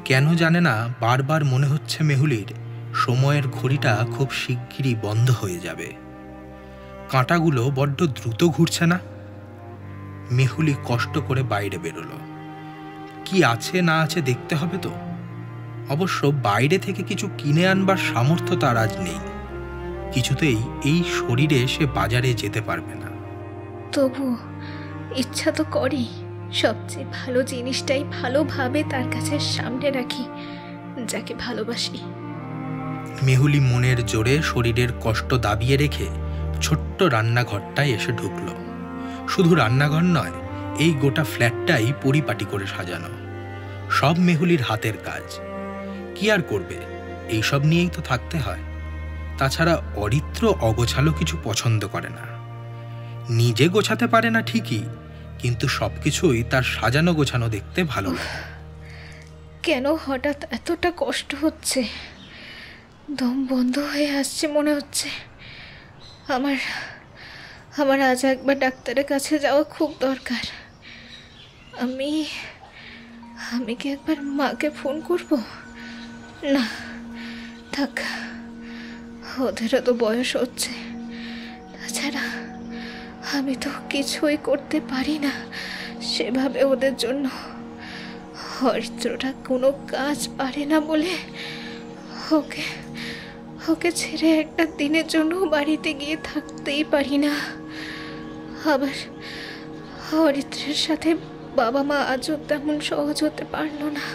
Speaker 4: কেন জানে না বারবার মনে হচ্ছে মেহুলির সময়ের ঘড়িটা খুব শিগগিরই বন্ধ হয়ে যাবে। কাঁটাগুলো বড্ড দ্রুত ঘুরছে না? মেহুলি কষ্ট করে বাইরে বেরোলো। কি আছে না আছে দেখতে হবে তো। অবশ্য বাইরে থেকে কিছু কিনে আনবার সামর্থ্য তার আজ নেই। কিছুতেই এই শরীরে সে বাজারে যেতে পারবে না।
Speaker 2: তবু ইচ্ছা তো করে সবচেয়ে ভালো জিনিসটাই ভালোভাবে তার কাছে সামনে রাখি, যাকে ভালোবাসি।
Speaker 4: মেহুলি মনের জোরে শরীরের কষ্ট দাবিয়ে রেখে ছোট্ট রান্নাঘরটায় এসে ঢুকল। শুধু রান্নাঘর নয়, এই গোটা ফ্ল্যাটটাই পরিপাটি করে সাজানো। সব মেহুলির হাতের কাজ। কি আর করবে, এইসব নিয়েই তো থাকতে হয়। তাছাড়া অরিত্র অগোছালো কিছু পছন্দ করে না। নিজে গোছাতে পারে না ঠিকই, কিন্তু সবকিছুই তার সাজানো গোছানো দেখতে ভালো লাগে।
Speaker 2: কেন হঠাৎ এতটা কষ্ট হচ্ছে? দম বন্ধ হয়ে আসছে মনে হচ্ছে। আমার আজ একবার ডাক্তারের কাছে যাওয়া খুব দরকার। আমি কি একবার মাকে ফোন করব? না থাক, ওদেরও তো বয়স হচ্ছে। তাছাড়া আমি তো কিছুই করতে পারি না সেভাবে ওদের জন্য। অরিত্রটা কোনো কাজ পারে না বলে ওকে ওকে ছেড়ে একটা দিনের জন্য বাড়িতে গিয়ে থাকতেই পারি না। আবার অরিত্রের সাথে বাবা মা আজও তেমন সহজ হতে পারলো না।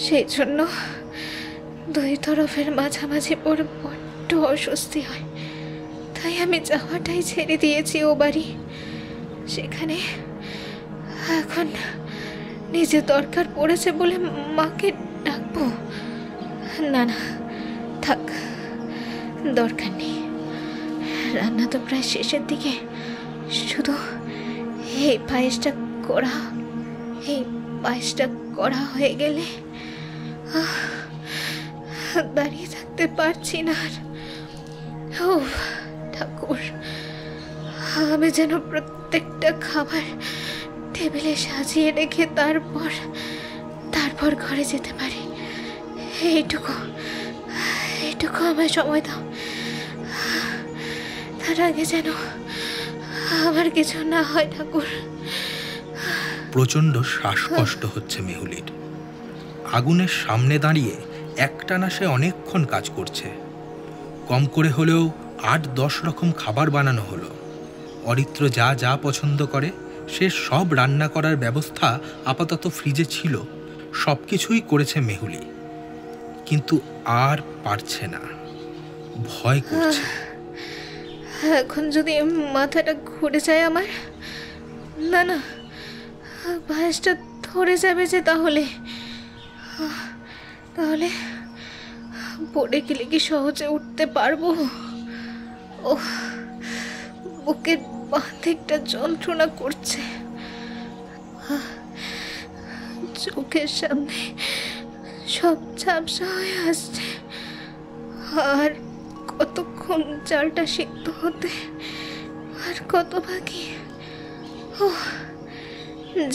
Speaker 2: সেই জন্য দুই তরফের মাঝামাঝি পড়ে বড্ড অস্বস্তি হয়। তাই আমি যাওয়াটাই ছেড়ে দিয়েছি ও বাড়ি। সেখানে এখন নিজে দরকার পড়েছে বলে মাকে ডাকবো? না না, থাক, দরকার নেই। রান্না তো প্রায় শেষের দিকে। শুধু এই পায়েসটা করা হয়ে গেলে দাঁড়িয়ে থাকতে পারছি না আর। ও ঠাকুর, আমি যেন প্রত্যেকটা খাবার টেবিলে সাজিয়ে রেখে তারপর ঘরে যেতে পারি। এইটুকু আমায় সময় দাও। তার আগে যেন আমার কিছু না হয় ঠাকুর।
Speaker 4: প্রচণ্ড শ্বাসকষ্ট হচ্ছে মেহুলির। আগুনের সামনে দাঁড়িয়ে একটানা সে অনেকক্ষণ কাজ করছে। কম করে হলেও ৮-১০ রকম খাবার বানানো হলো। অরিত্র যা যা পছন্দ করে সে সব রান্না করার ব্যবস্থা আপাতত ফ্রিজে ছিল। সব কিছুই করেছে মেহুলি, কিন্তু আর পারছে না, ভয় করছে।
Speaker 2: এখন যদি মাথাটা ঘুরে যায় আমার, না পায়েসটা ধরে যাবে যে, তাহলে পড়ে গেলে কি সহজে উঠতে পারবো? ও বুকের বাঁ দিকটা যন্ত্রণা করছে। চোখের সামনে সব ঝাপসা হয়ে আসছে। আর কতক্ষণ চালটা সিদ্ধ হতে, আর কত বাকি। ও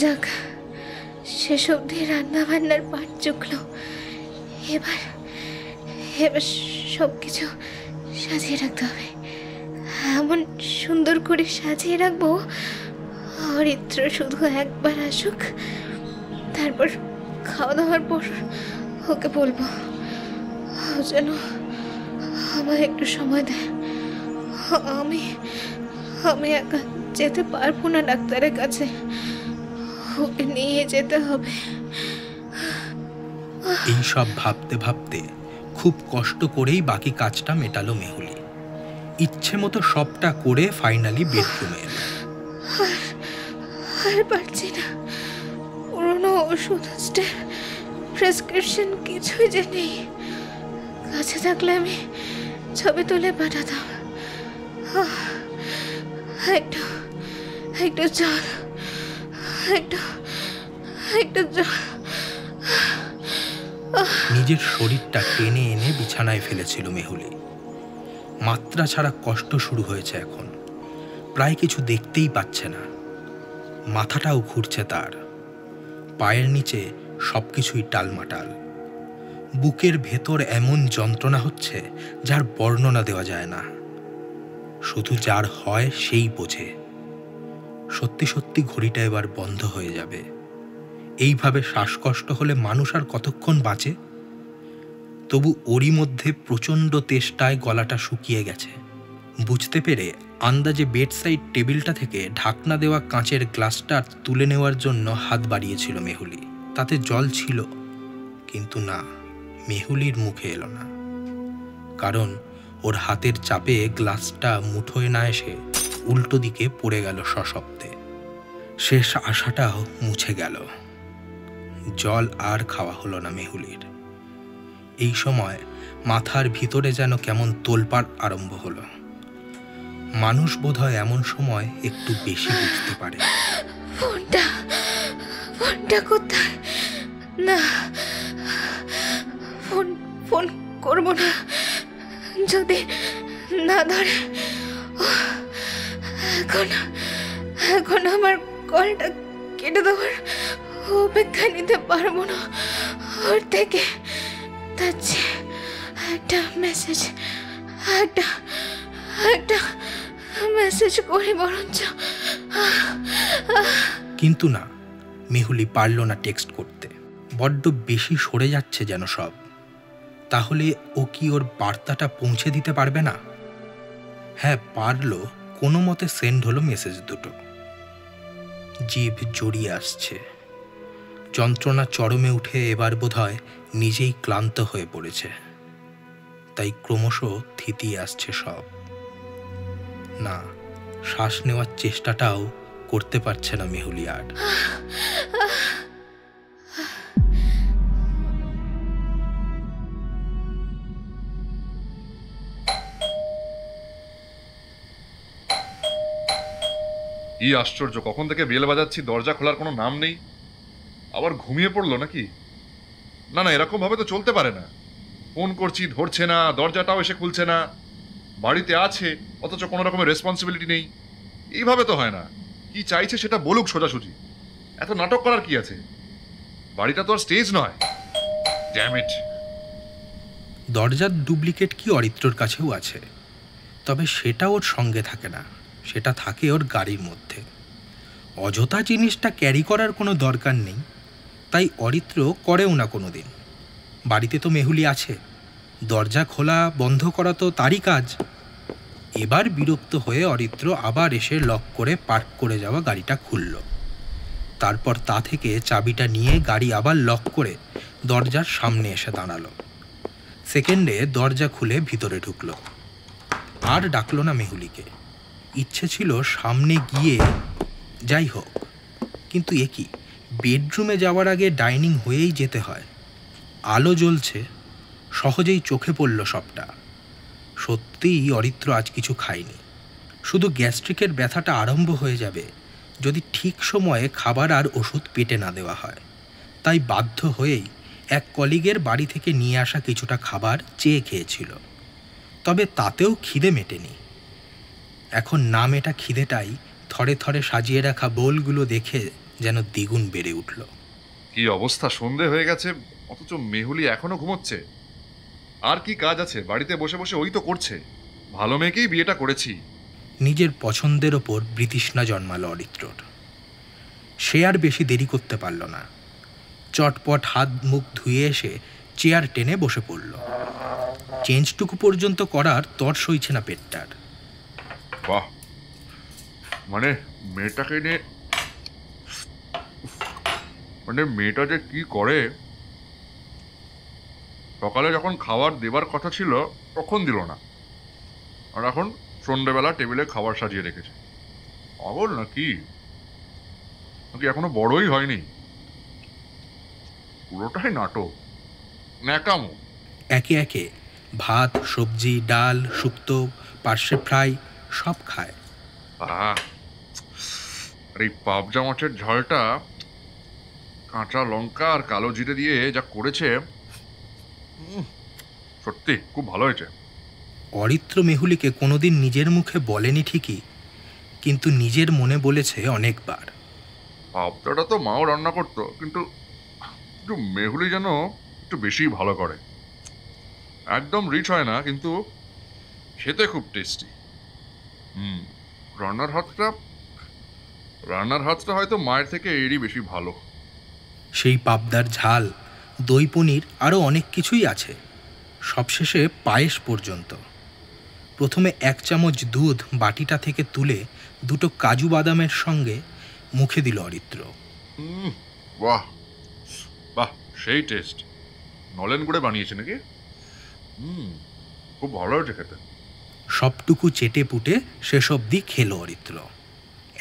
Speaker 2: যাক, শেষ অবধি রান্না বান্নার পাট চুকলো। এবার সব কিছু সাজিয়ে রাখতে হবে। এমন সুন্দর করে সাজিয়ে রাখবো অরিত্র শুধু একবার আসুক, তারপর খাওয়া দাওয়ার পর ওকে বলবো যেন আমায় একটু সময় দেয়। আমি একা যেতে পারবো না ডাক্তারের কাছে, ওকে নিয়ে যেতে হবে।
Speaker 4: এইসব ভাবতে ভাবতে খুব কষ্ট করেই বাকি কাজটা মেটালো মেহুলি। ইচ্ছে মতো সবটা করে ফাইনালি বেডরুমে এলো।
Speaker 2: আর পারছি না। পুরোনো ওষুধ, প্রেসক্রিপশন কিছুই যে নেই। কাছে থাকলে আমি ছবি তুলে পাঠাতাম। একটু জল, একটু জল।
Speaker 4: নিজের শরীরটা টেনে এনে বিছানায় ফেলেছিল মেহুলি। মাত্রা ছাড়া কষ্ট শুরু হয়েছে এখন। প্রায় কিছু দেখতেই পাচ্ছে না। মাথাটাও ঘুরছে তার। পায়ের নিচে সবকিছুই টালমাটাল। বুকের ভেতর এমন যন্ত্রণা হচ্ছে যার বর্ণনা দেওয়া যায় না। শুধু যার হয় সেই বোঝে। সত্যি সত্যি ঘড়িটা এবার বন্ধ হয়ে যাবে। এইভাবে শ্বাসকষ্ট হলে মানুষ আর কতক্ষণ বাঁচে? তবু ওরই মধ্যে প্রচণ্ড তেষ্টায় গলাটা শুকিয়ে গেছে। বুঝতে পেরে আন্দাজে বেডসাইড টেবিলটা থেকে ঢাকনা দেওয়া কাঁচের গ্লাসটা তুলে নেওয়ার জন্য হাত বাড়িয়েছিল মেহুলি। তাতে জল ছিল, কিন্তু না, মেহুলির মুখে এলো না। কারণ ওর হাতের চাপে গ্লাসটা মুঠোয় না এসে উল্টো দিকে পড়ে গেল সশব্দে। শেষ আশাটাও মুছে গেল। জল আর খাওয়া হলো না মেহুলির। এই সময় মাথার ভিতরে যেন কেমন তোলপাড় আরম্ভ হলো। মানুষ বোধহয় এমন সময় একটু বেশি বুঝতে পারে।
Speaker 2: ফোনটা কোথায়? না, ফোন করবো না। যদি না ধরে, এখন আমার কলটা কেটে দেওয়ার অপেক্ষা নিতে পারবো না। ওর থেকে যাচ্ছে একটা মেসেজ করি বরঞ্চ।
Speaker 4: কিন্তু না, মেহুলি পারল না টেক্সট করতে। বড্ড বেশি সরে যাচ্ছে যেন সব। তাহলে ও কি ওর বার্তাটা পৌঁছে দিতে পারবে না? হ্যাঁ, পারল। কোনো মতে সেন্ড হলো মেসেজ দুটো। জিভ জড়িয়ে আসছে, যন্ত্রণা চরমে উঠে এবার বোধহয় নিজেই ক্লান্ত হয়ে পড়েছে, তাই ক্রমশ থিতিয়ে আসছে সব। না, শ্বাস নেওয়ার চেষ্টাটাও করতে পারছে না মেহুলি আর।
Speaker 3: কি আশ্চর্য, কখন থেকে বেল বাজাচ্ছি, দরজা খোলার কোনো নাম নেই। আবার ঘুমিয়ে পড়লো নাকি? না না, এরকম ভাবে তো চলতে পারে না। ফোন করছি ধরছে না, দরজাটাও এসে খুলছে না, বাড়িতে আছে অথচ কোনো রকমের রেসপন্সিবিলিটি নেই। এইভাবে তো হয় না। কি চাইছে সেটা বলুক সোজাসুজি। এত নাটক করার কি আছে? বাড়িটা তো আর স্টেজ নয়। Damn it.
Speaker 4: দরজার ডুপ্লিকেট কি অরিত্রর কাছেও আছে, তবে সেটা ওর সঙ্গে থাকে না, সেটা থাকে ওর গাড়ির মধ্যে। অযথা জিনিসটা ক্যারি করার কোনো দরকার নেই, তাই অরিত্র করেও না কোনো দিন। বাড়িতে তো মেহুলি আছে, দরজা খোলা বন্ধ করা তো তারই কাজ। এবার বিরক্ত হয়ে অরিত্র আবার এসে লক করে পার্ক করে যাওয়া গাড়িটা খুলল। তারপর তা থেকে চাবিটা নিয়ে গাড়ি আবার লক করে দরজার সামনে এসে দাঁড়ালো। সেকেন্ডে দরজা খুলে ভিতরে ঢুকলো। আর ডাকলো না মেহুলিকে। ইচ্ছে ছিল সামনে গিয়ে, যাই হোক, কিন্তু এ কি, বেডরুমে যাওয়ার আগে ডাইনিং হয়েই যেতে হয়। আলো জ্বলছে, সহজেই চোখে পড়ল সবটা। সত্যিই অরিত্র আজ কিছু খায়নি। শুধু গ্যাস্ট্রিকের ব্যথাটা আরম্ভ হয়ে যাবে যদি ঠিক সময়ে খাবার আর ওষুধ পেটে না দেওয়া হয়। তাই বাধ্য হয়েই এক কলিগের বাড়ি থেকে নিয়ে আসা কিছুটা খাবার চেয়ে খেয়েছিল, তবে তাতেও খিদে মেটেনি। এখন না মেটা খিদেটাই থরে থরে সাজিয়ে রাখা বোলগুলো দেখে যেন দ্বিগুণ বেড়ে উঠল।
Speaker 3: কি অবস্থা, সন্ধে হয়ে গেছে অথচ মেহুলি এখনো ঘুমোচ্ছে। আর কি কাজ আছে? বাড়িতে বসে বসে ওই তো করছে। ভালো মেয়েকেই বিয়েটা করেছি।
Speaker 4: নিজের পছন্দের ওপর বৃতৃষ্ণা জন্মালো অরিত্রর। সে আর বেশি দেরি করতে পারল না। চটপট হাত মুখ ধুয়ে এসে চেয়ার টেনে বসে পড়ল। চেঞ্জটুকু পর্যন্ত করার তর সইছে না পেটটার।
Speaker 3: বাহ, মানে মেয়েটাকে নিয়ে, মানে মেয়েটা যে কি করে। সকালে যখন খাবার দেবার কথা ছিল তখন দিল না, আর এখন সন্ধ্যেবেলা টেবিলে খাবার সাজিয়ে রেখেছে। পাগল নাকি? নাকি এখনো বড়ই হয়নি? পুরোটাই নাটক, ন্যাকামো।
Speaker 4: একে একে ভাত, সবজি, ডাল, শুক্তো, পার্শ্বে ফ্রাই সব খায়।
Speaker 3: আর এই পাবজা মাছের ঝালটা কাঁচা লঙ্কা আর কালো জিরে দিয়ে যা করেছে, সত্যি খুব ভালো হয়েছে।
Speaker 4: অরিত্র মেহুলিকে কোনোদিন নিজের মুখে বলেনি ঠিকই, কিন্তু নিজের মনে বলেছে অনেকবার।
Speaker 3: পাবদাটা তো মাও রান্না করতো, কিন্তু একটু মেহুলি যেন একটু বেশি ভালো করে। একদম রিচ হয় না, কিন্তু খেতে খুব টেস্টি। রান্নার হাতটা হয়তো মায়ের থেকে এরই বেশি ভালো।
Speaker 4: সেই পাবদার ঝাল, দই, পনির, আরও অনেক কিছুই আছে, সবশেষে পায়েস পর্যন্ত। প্রথমে 1 চামচ দুধ বাটিটা থেকে তুলে দুটো কাজু বাদামের সঙ্গে মুখে দিল অরিত্র।
Speaker 3: বাহ বাহ, সেই টেস্ট। নলেন গুড়ে বানিয়েছে নাকি? খুব ভালো হয়েছে খেতে।
Speaker 4: সবটুকু চেটে পুটে শেষ অবধি খেলো অরিত্র।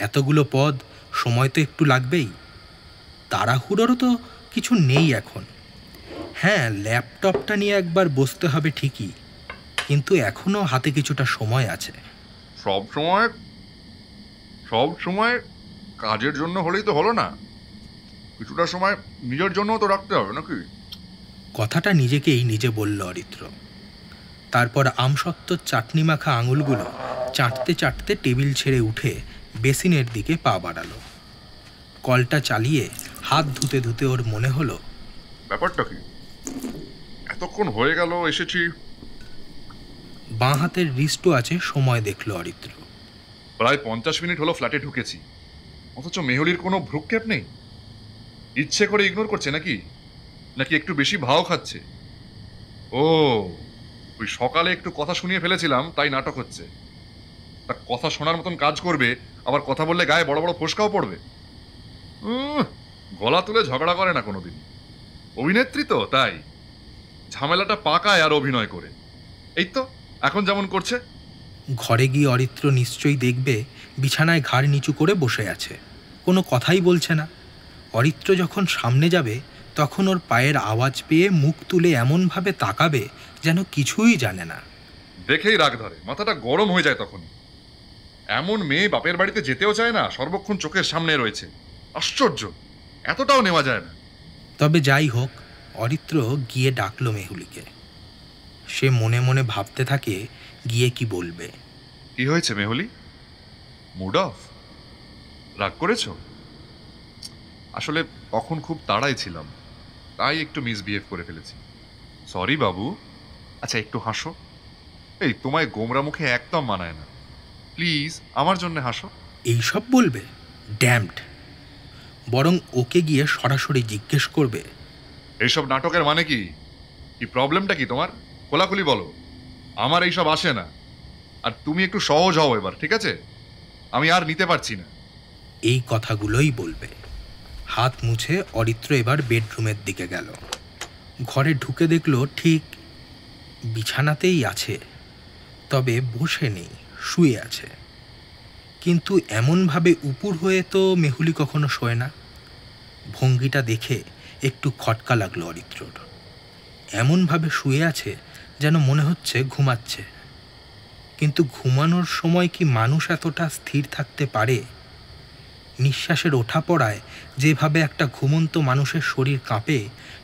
Speaker 4: এতগুলো পদ, সময় তো একটু লাগবেই। তাড়াহুড়োরও তো কিছু নেই এখন। হ্যাঁ, ল্যাপটপটা নিয়ে একবার বসতে হবে ঠিকই, কিন্তু এখনও হাতে কিছুটা সময় আছে।
Speaker 3: সব সময় কাজের জন্য হলেই তো হলো না, কিছুটা সময় নিজের জন্যও তো রাখতে হবে নাকি?
Speaker 4: কথাটা নিজেকেই নিজে বলল অরিত্র। তারপর আমসত্ত্বর চাটনি মাখা আঙুলগুলো চাটতে চাটতে টেবিল ছেড়ে উঠে বেসিনের দিকে পা বাড়ালো। কলটা চালিয়ে হাত ধুতে ধুতে ওর মনে হলো,
Speaker 3: ব্যাপারটা কি? এতক্ষণ হয়ে গেল এসেছি।
Speaker 4: বাঁ হাতের রিস্টও আছে, সময় দেখল অরিত্র।
Speaker 3: প্রায় 50 মিনিট হলো ফ্ল্যাটে ঢুকেছি, অথচ মেহুলির কোনো ভ্রুক্ষেপ নেই। ইচ্ছে করে ইগনোর করছে নাকি একটু বেশি ভাও খাচ্ছে? ও, ওই সকালে একটু কথা শুনিয়ে ফেলেছিলাম, তাই নাটক হচ্ছে। তা কথা শোনার মতন কাজ করবে, আবার কথা বললে গায়ে বড় বড় ফোসকাও পড়বে। গলা তুলে ঝগড়া করে না কোনোদিন। অভিনেত্রী তো, তাই ঝামেলাটা পাকায় আর অভিনয় করে। এই তো এখন যেমন করছে।
Speaker 4: ঘরে গিয়ে অরিত্র নিশ্চয়ই দেখবে বিছানায় ঘাড় নিচু করে বসে আছে, কোনো কথাই বলছে না। অরিত্র যখন সামনে যাবে তখন ওর পায়ের আওয়াজ পেয়ে মুখ তুলে এমনভাবে তাকাবে যেন কিছুই জানে না।
Speaker 3: দেখেই রাগ ধরে, মাথাটা গরম হয়ে যায় তখন। এমন মেয়ে বাপের বাড়িতে যেতেও চায় না, সর্বক্ষণ চোখের সামনে রয়েছে। আশ্চর্য, এতটাও নেওয়া যায় না।
Speaker 4: তবে যাই হোক, অরিত্র গিয়ে ডাকলো মেহুলিকে। সে মনে মনে ভাবতে থাকে গিয়ে কি বলবে।
Speaker 3: কি হয়েছে মেহুলি? Mood of? রাগ করেছ? আসলে তখন খুব তাড়াই ছিলাম, তাই একটু মিসবিহেভ করে ফেলেছি। সরি বাবু। আচ্ছা একটু হাসো। এই তোমায় গোমরা মুখে একদম মানায় না, প্লিজ আমার জন্য হাসো।
Speaker 4: এইসব বলবে? ড্যামড! বরং ওকে গিয়ে সরাসরি জিজ্ঞেস করবে,
Speaker 3: এইসব নাটকের মানে কি? কি প্রবলেমটা কি তোমার? খোলাখুলি বলো। আমার এইসব আসে না। আর তুমি একটু সহজ হও এবার, ঠিক আছে? আমি আর নিতে পারছি না।
Speaker 4: এই কথাগুলোই বলবে। হাত মুছে অরিত্র এবার বেডরুমের দিকে গেল। ঘরে ঢুকে দেখল ঠিক বিছানাতেই আছে, তবে বসে নেই, শুয়ে আছে। কিন্তু এমনভাবে উপুর হয়ে তো মেহুলি কখনো শোয় না। ভঙ্গিটা দেখে একটু খটকা লাগলো অরিত্রর। এমনভাবে শুয়ে আছে যেন মনে হচ্ছে ঘুমাচ্ছে। কিন্তু ঘুমানোর সময় কি মানুষ এতটা স্থির থাকতে পারে? নিঃশ্বাসের ওঠা পড়ায় যেভাবে একটা ঘুমন্ত মানুষের শরীর কাঁপে,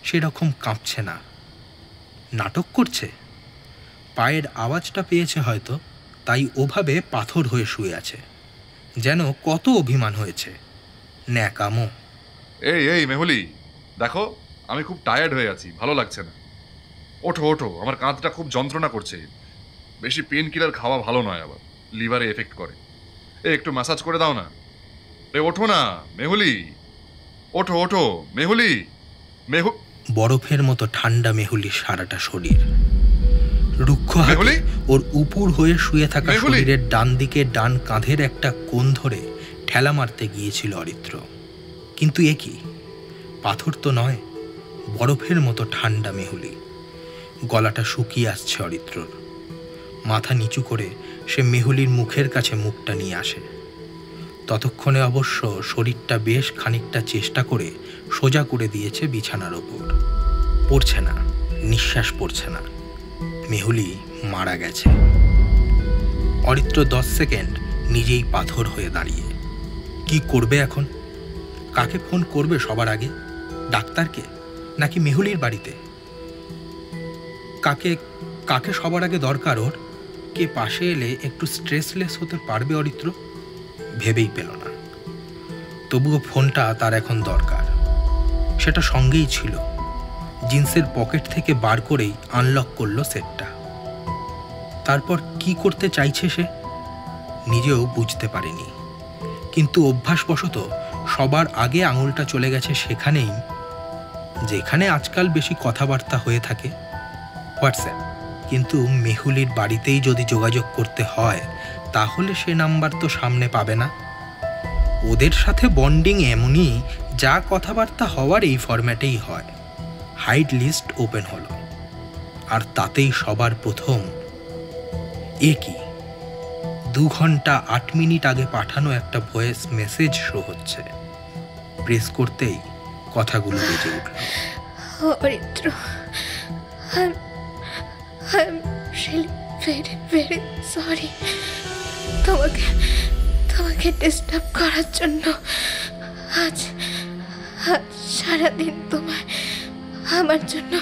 Speaker 4: সেরকম কাঁপছে না। নাটক করছে? পায়ের আওয়াজটা পেয়েছে হয়তো, তাই ওভাবে পাথর হয়ে শুয়ে আছে। যেন কত অভিমান হয়েছে। ন্যাকামো।
Speaker 3: এই এই মেহুলি, দেখো আমি খুব টায়ার্ড হয়ে আছি, ভালো লাগছে না। ওঠো ওঠো, আমার কাঁধটা খুব যন্ত্রণা করছে। বেশি পেন কিলার খাওয়া ভালো নয়, আবার লিভারে এফেক্ট করে। একটু ম্যাসাজ করে দাও না। ওঠো না মেহুলি, ওঠো ওঠো মেহুলি।
Speaker 4: বরফের মতো ঠান্ডা মেহুলি সারাটা শরীর। রুক্ষ হাতে ওর উপুর হয়ে শুয়ে থাকা শরীরের ডান দিকে ডান কাঁধের একটা কোণ ধরে ঠেলা মারতে গিয়েছিল অরিত্র। কিন্তু এ কি? পাথর তো নয়, বরফের মতো ঠান্ডা মেহুলি। গলাটা শুকিয়ে আসছে অরিত্রর। মাথা নিচু করে সে মেহুলির মুখের কাছে মুখটা নিয়ে আসে। ততক্ষণে অবশ্য শরীরটা বেশ খানিকটা চেষ্টা করে সোজা করে দিয়েছে বিছানার ওপর। পড়ছে না, নিঃশ্বাস পড়ছে না। মেহুলি মারা গেছে। অরিত্র 10 সেকেন্ড নিজেই পাথর হয়ে দাঁড়িয়ে। কি করবে এখন? কাকে ফোন করবে সবার আগে? ডাক্তারকে, নাকি মেহুলির বাড়িতে? কাকে কাকে সবার আগে দরকার ওর? কে পাশে এলে একটু স্ট্রেসলেস হতে পারবে অরিত্র? ভেবেই পেল না। তবুও ফোনটা তার এখন দরকার। সেটা সঙ্গেই ছিল। জিন্সের পকেট থেকে বার করেই আনলক করলো সেটটা। তারপর কি করতে চাইছে সে নিজেও বুঝতে পারেনি। কিন্তু অভ্যাসবশত সবার আগে আঙুলটা চলে গেছে সেখানেই, যেখানে আজকাল বেশি কথাবার্তা হয়ে থাকে, হোয়াটসঅ্যাপ। কিন্তু মেহুলির বাড়িতেই যদি যোগাযোগ করতে হয়, তাহলে সে নাম্বার তো সামনে পাবে না। ওদের সাথে বন্ডিং এমনই, যা কথাবার্তা হওয়ার এই ফরম্যাটেই হয়। হাইড লিস্ট ওপেন হলো, আর তাতেই সবার প্রথম এ কি 2 ঘন্টা 8 মিনিট আগে পাঠানো একটা ভয়েস মেসেজ শো হচ্ছে। প্রেস করতেই কথাগুলো বেজে উঠল।
Speaker 2: Aritra, I'm really very very sorry তোমাকে ডিস্টার্ব করার জন্য। আজ সারাদিন তোমায় আমার জন্য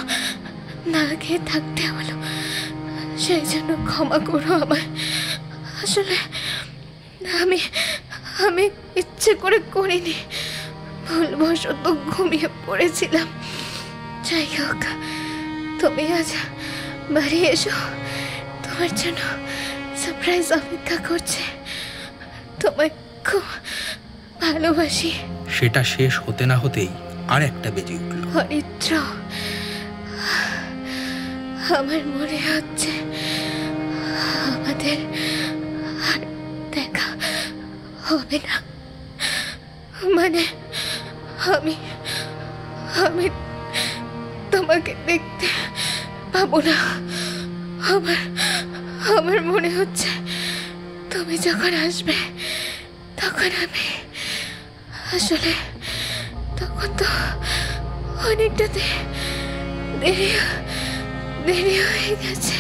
Speaker 2: না খেয়ে থাকতে হলো, সেই জন্য ক্ষমা করো আমায়। আসলে আমি ইচ্ছে করে করিনি, ভুলবশত ঘুমিয়ে পড়েছিলাম। যাই হোক, তুমি আজ বাড়ি এসো, তোমার জন্য সারপ্রাইজ অপেক্ষা করছে। তোমায় খুব ভালোবাসি।
Speaker 4: সেটা শেষ হতে না হতেই আর একটা বেজে উঠল।
Speaker 2: অরিত্র, আমার মনে হচ্ছে আমাদের আর দেখা হবে না। মানে আমি আমি তোমাকে দেখতে পাবো না। আমার মনে হচ্ছে তুমি যখন আসবে তখন আমি আসলে তখন তো অনেকটা দেরি হয়ে গেছে।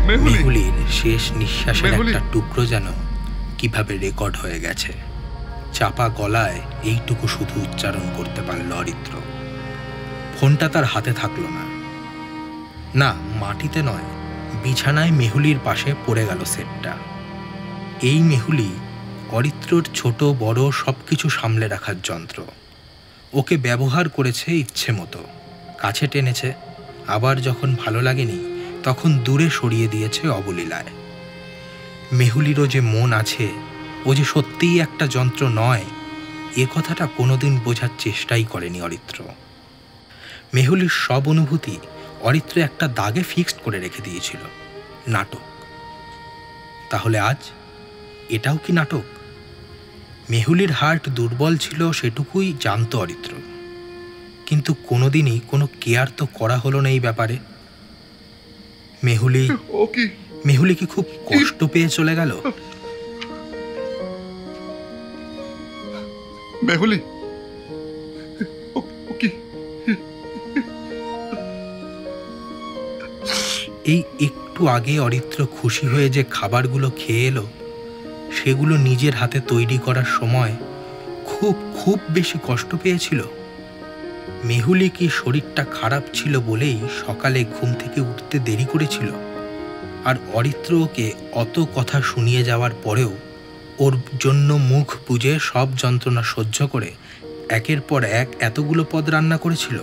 Speaker 4: মেহুলির শেষ নিঃশ্বাসের একটা টুকরো যেন কিভাবে রেকর্ড হয়ে গেছে। চাপা গলায় এইটুকু শুধু উচ্চারণ করতে পারল অরিত্র। ফোনটা তার হাতে থাকলো না। না, মাটিতে নয়, বিছানায় মেহুলির পাশে পড়ে গেল সেটটা। এই মেহুলি অরিত্রর ছোট বড় সবকিছু সামলে রাখার যন্ত্র। ওকে ব্যবহার করেছে ইচ্ছে মতো, কাছে টেনেছে, আবার যখন ভালো লাগেনি তখন দূরে সরিয়ে দিয়েছে অবলীলায়। মেহুলিরও যে মন আছে, ও যে সত্যিই একটা যন্ত্র নয়, এ কথাটা কোনোদিন বোঝার চেষ্টাই করেনি অরিত্র। মেহুলির সব অনুভূতি অরিত্র একটা দাগে ফিক্সড করে রেখে দিয়েছিল, নাটক। তাহলে আজ এটাও কি নাটক? মেহুলির হার্ট দুর্বল ছিল সেটুকুই জানত অরিত্র, কিন্তু কোনোদিনই কোনো কেয়ার তো করা হলো না এই ব্যাপারে। মেহুলি কি খুব কষ্ট পেয়ে চলে গেল?
Speaker 3: মেহুলি
Speaker 4: এই একটু আগে অরিত্র খুশি হয়ে যে খাবারগুলো খেয়ে এলো, সেগুলো নিজের হাতে তৈরি করার সময় খুব খুব বেশি কষ্ট পেয়েছিল। মেহুলি কি শরীরটা খারাপ ছিল বলেই সকালে ঘুম থেকে উঠতে দেরি করেছিল? আর অরিত্র ওকে অত কথা শুনিয়ে যাওয়ার পরেও ওর জন্য মুখ বুজে সব যন্ত্রণা সহ্য করে একের পর এক এতগুলো পদ রান্না করেছিল।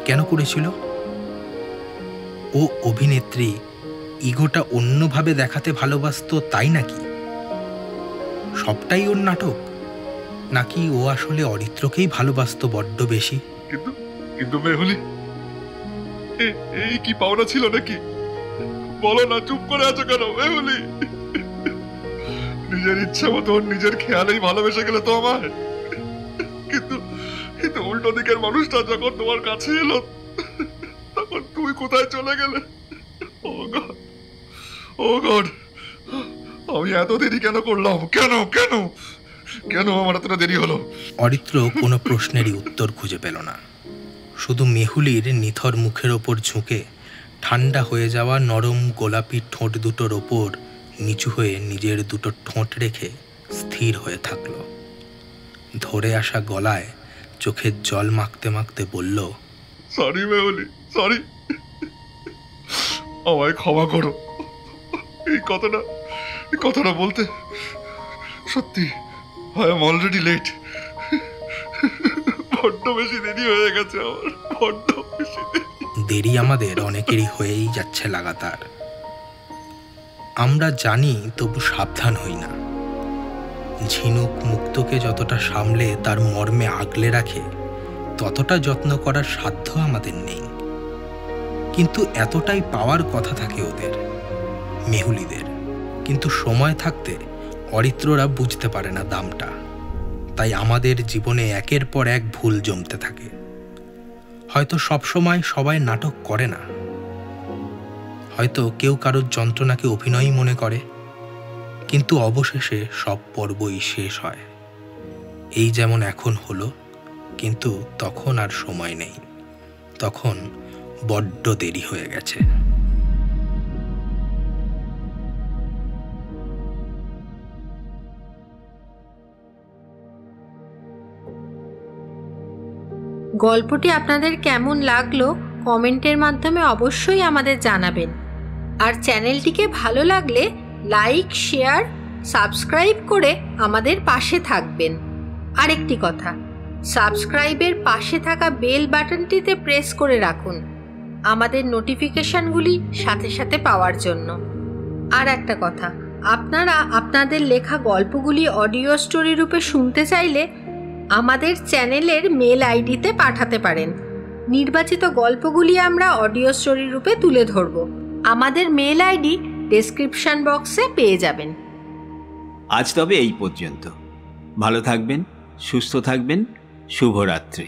Speaker 4: কেন করেছিল? ও অভিনেত্রী, ইগোটা অন্যভাবে দেখাতে ভালোবাসতো তাই নাকি? সবটাই ওর নাটক? নাকি ও আসলে অরিত্রকেই ভালোবাসতো বড্ড বেশি?
Speaker 3: কিন্তু মেহুলি, এই কি পাওনা ছিল নাকি? বলো না, চুপ করে আছো কেন মেহুলি? নিজের ইচ্ছা মতো নিজের খেয়ালেই ভালোবেসে গেলে তো আমায়। কিন্তু উল্টো দিকের মানুষটা যখন তোমার কাছে এলো তখন তুমি কোথায় চলে গেলে? ও গড, আমি এত দেরি কেন করলাম? কেন কেন কেন আমার এতটা দেরি হলো?
Speaker 4: অরিত্র কোনো প্রশ্নেরই উত্তর খুঁজে পেল না। শুধু মেহুলির নিথর মুখের ওপর ঝুঁকে ঠান্ডা হয়ে যাওয়া নরম গোলাপি ঠোঁট দুটোর ওপর নিচু হয়ে নিজের দুটো ঠোঁট রেখে স্থির হয়ে থাকল। ধরে আসা গলায় চোখের জল মাখতে মাখতে বলল,
Speaker 3: সরি মেহুলি, সরি, আমায় ক্ষমা করো। এই কথাটা বলতে সত্যি আই এম অলরেডি লেট। বড্ড বেশি দেরি হয়ে গেছে আমার, বড্ড বেশি
Speaker 4: দেরি আমাদের অনেকেরই হয়েই যাচ্ছে লাগাতার। আমরা জানি, তবু সাবধান হই না। ঝিনুক মুক্তকে যতটা সামলে তার মর্মে আগলে রাখে, ততটা যত্ন করার সাধ্য আমাদের নেই। কিন্তু এতটাই পাওয়ার কথা থাকে ওদের, মেহুলিদের। কিন্তু সময় থাকতে অরিত্ররা বুঝতে পারে না দামটা। তাই আমাদের জীবনে একের পর এক ভুল জমতে থাকে। হয়তো সবসময় সবাই নাটক করে না, হয়তো কেউ কারোর যন্ত্রণাকে অভিনয়ই মনে করে, কিন্তু অবশেষে সব পর্বই শেষ হয়। এই যেমন এখন হলো, কিন্তু তখন আর সময় নেই, তখন বড্ড দেরি হয়ে গেছে।
Speaker 5: গল্পটি আপনাদের কেমন লাগলো কমেন্টের মাধ্যমে অবশ্যই আমাদের জানাবেন। আর চ্যানেলটিকে ভালো লাগলে লাইক, শেয়ার, সাবস্ক্রাইব করে আমাদের পাশে থাকবেন। আরেকটি কথা, সাবস্ক্রাইবের পাশে থাকা বেল বাটনটিতে প্রেস করে রাখুন আমাদের নোটিফিকেশনগুলি সাথে সাথে পাওয়ার জন্য। আর একটা কথা, আপনারা আপনাদের লেখা গল্পগুলি অডিও স্টোরি রূপে শুনতে চাইলে আমাদের চ্যানেলের মেল আইডিতে পাঠাতে পারেন। নির্বাচিত গল্পগুলি আমরা অডিও স্টোরি রূপে তুলে ধরব। আমাদের মেল আইডি ডেসক্রিপশন বক্সে পেয়ে যাবেন।
Speaker 6: আজ তবে এই পর্যন্ত। ভালো থাকবেন, সুস্থ থাকবেন। শুভরাত্রি।